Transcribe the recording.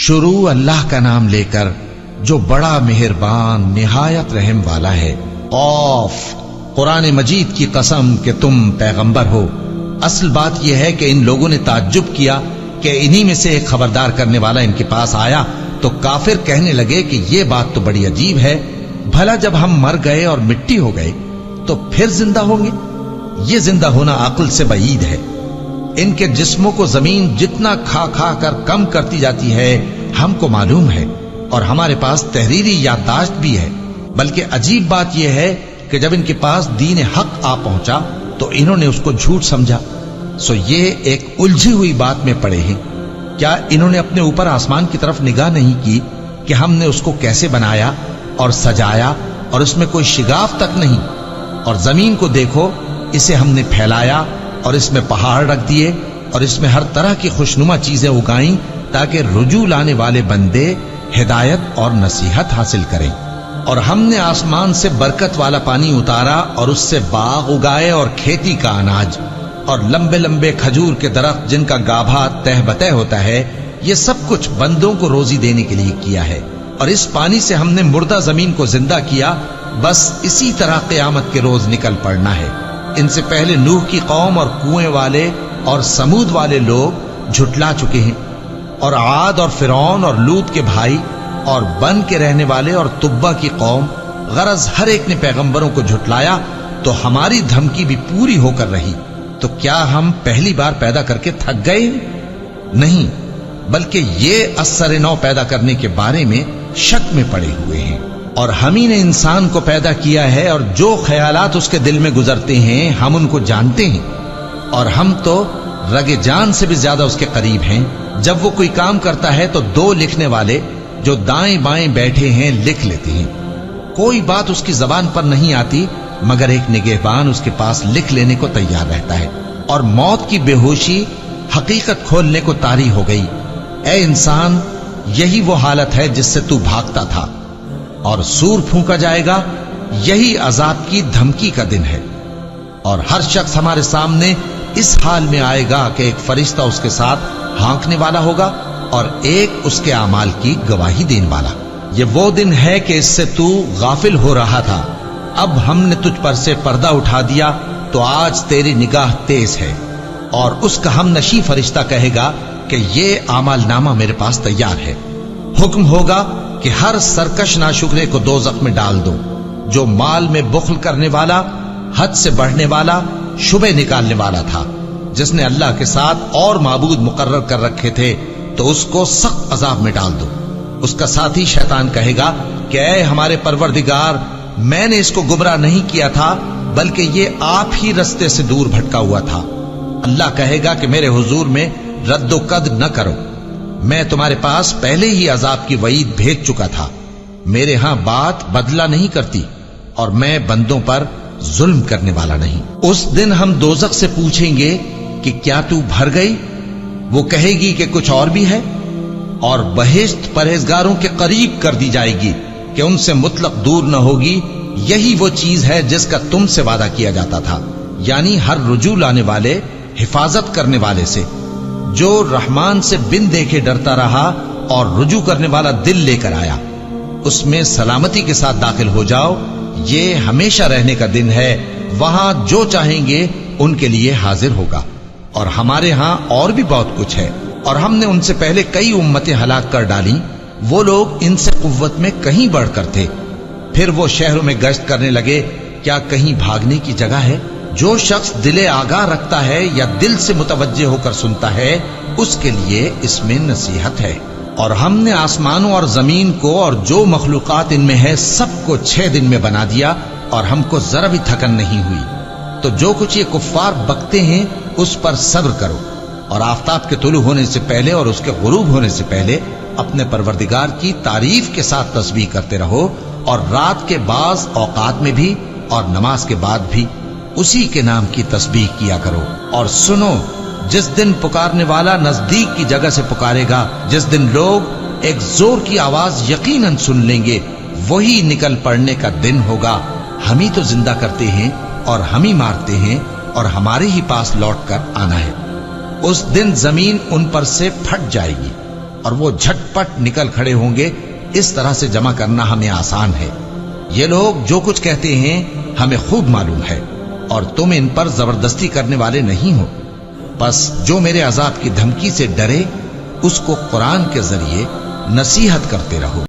शुरू अल्लाह का नाम लेकर जो बड़ा मेहरबान निहायत रहम वाला है। औफ, कुरान मजीद की कसम कि तुम पैगंबर हो। असल बात यह है कि इन लोगों ने ताज्जुब किया कि इन्हीं में से एक खबरदार करने वाला इनके पास आया तो काफिर कहने लगे कि यह बात तो बड़ी अजीब है, भला जब हम मर गए और मिट्टी हो गए तो फिर जिंदा होंगे? ये जिंदा होना अक्ल से बईद है। इनके जिस्मों को जमीन जितना खा खा कर कम करती जाती है हमको मालूम है, और हमारे पास तहरीरी याददाश्त भी है। बल्कि अजीब बात यह है कि जब इनके पास दीन हक आ पहुंचा तो इन्होंने उसको झूठ समझा। सो ये एक उलझी हुई बात में पड़े हैं। क्या इन्होंने अपने ऊपर आसमान की तरफ निगाह नहीं की कि हमने उसको कैसे बनाया और सजाया, और इसमें कोई शिगाफ तक नहीं? और जमीन को देखो, इसे हमने फैलाया और इसमें पहाड़ रख दिए और इसमें हर तरह की खुशनुमा चीजें उगाई ताकि रुजू लाने वाले बंदे हिदायत और नसीहत हासिल करें। और हमने आसमान से बरकत वाला पानी उतारा और उससे बाग उगाए और खेती का अनाज और लंबे लंबे खजूर के दरख्त जिनका गाभा तह बतह होता है। ये सब कुछ बंदों को रोजी देने के लिए किया है। और इस पानी से हमने मुर्दा जमीन को जिंदा किया। बस इसी तरह क़यामत के रोज निकल पड़ना है। इनसे पहले नूह की कौम और कुएं वाले और समूद वाले लोग झुटला चुके हैं, और आद और फिरौन और लूत के भाई और बन के रहने वाले और तुब्बा की कौम, गरज हर एक ने पैगंबरों को झुटलाया तो हमारी धमकी भी पूरी होकर रही। तो क्या हम पहली बार पैदा करके थक गए? नहीं, बल्कि ये अस्सर नौ पैदा करने के बारे में शक में पड़े हुए हैं। और हम ही ने इंसान को पैदा किया है, और जो ख्यालात उसके दिल में गुजरते हैं हम उनको जानते हैं, और हम तो रगे जान से भी ज्यादा उसके करीब हैं। जब वो कोई काम करता है तो दो लिखने वाले जो दाएं बाएं बैठे हैं लिख लेते हैं। कोई बात उसकी जबान पर नहीं आती मगर एक निगहबान उसके पास लिख लेने को तैयार रहता है। और मौत की बेहोशी हकीकत खोलने को तारी हो गई। ए इंसान, यही वो हालत है जिससे तू भागता था, और सूर फूंका जाएगा, यही अजाब की धमकी का दिन है। और हर शख्स हमारे सामने इस हाल में आएगा कि एक फरिश्ता उसके साथ हाँकने वाला होगा और एक उसके अमाल की गवाही देने वाला। ये वो दिन है कि इससे तू गाफिल हो रहा था, अब हमने तुझ पर से पर्दा उठा दिया तो आज तेरी निगाह तेज है। और उसका हम नशी फरिश्ता कहेगा कि ये आमाल नामा मेरे पास तैयार है। हुक्म होगा कि हर सरकश नाशुक्रे को दोज़ख में डाल दो। जो माल में बुख्ल करने वाला, हद से बढ़ने वाला, शुबे निकालने वाला था, जिसने अल्लाह के साथ और माबूद मुकर्रर कर रखे थे, तो उसको सख्त अजाब में डाल दो। उसका साथी शैतान कहेगा कि ऐ हमारे परवरदिगार, मैंने इसको गुमराह नहीं किया था, बल्कि ये आप ही रस्ते से दूर भटका हुआ था। अल्लाह कहेगा कि मेरे हुजूर में रद्दो कद न करो, मैं तुम्हारे पास पहले ही अजाब की वईद भेज चुका था। मेरे यहां बात बदला नहीं करती, और मैं बंदों पर जुल्म करने वाला नहीं। उस दिन हम दोज़ख से पूछेंगे कि क्या तू भर गई? वो कहेगी कि कुछ और भी है। और बहिश्त परहेजगारों के करीब कर दी जाएगी कि उनसे मुतलक दूर न होगी। यही वो चीज है जिसका तुमसे वादा किया जाता था, यानी हर रुजू लाने वाले, हिफाजत करने वाले से, जो रहमान से बिन देखे डरता रहा और रुजू करने वाला दिल लेकर आया। उसमें सलामती के साथ दाखिल हो जाओ। ये हमेशा रहने का दिन है, वहां जो चाहेंगे उनके लिए हाजिर होगा। और हमारे यहां और भी बहुत कुछ है, और हमने उनसे पहले कई उम्मतें हलाक कर डाली। वो लोग इनसे कुव्वत में कहीं बढ़कर थे। फिर वो शहरों में गश्त करने लगे, क्या कहीं भागने की जगह है? जो शख्स दिले आगाह रखता है या दिल से मुतवज्जे होकर सुनता है, उसके लिए इसमें नसीहत है। और हमने आसमानों और जमीन को और जो मखलूकात इनमें है सबको 6 दिन में बना दिया, और हमको जरा भी थकन नहीं हुई। तो जो कुछ ये कुफ्फार बकते हैं उस पर सब्र करो, और आफताब के तुलू होने से पहले और उसके गुरूब होने से पहले अपने परवरदिगार की तारीफ के साथ तस्बीह करते रहो, और रात के बाज औकात में भी और नमाज के बाद भी उसी के नाम की तस्बीह किया करो। और सुनो, जिस दिन पुकारने वाला नजदीक की जगह से पुकारेगा, जिस दिन लोग एक जोर की आवाज यकीनन सुन लेंगे, वही निकल पड़ने का दिन होगा। हम ही तो जिंदा करते हैं और हम ही मारते हैं, और हमारे ही पास लौट कर आना है। उस दिन जमीन उन पर से फट जाएगी اور وہ جھٹپٹ نکل کھڑے ہوں گے، اس طرح سے جمع کرنا ہمیں آسان ہے۔ یہ لوگ جو کچھ کہتے ہیں ہمیں خوب معلوم ہے، اور تم ان پر زبردستی کرنے والے نہیں ہو۔ پس جو میرے عذاب کی دھمکی سے ڈرے اس کو قرآن کے ذریعے نصیحت کرتے رہو۔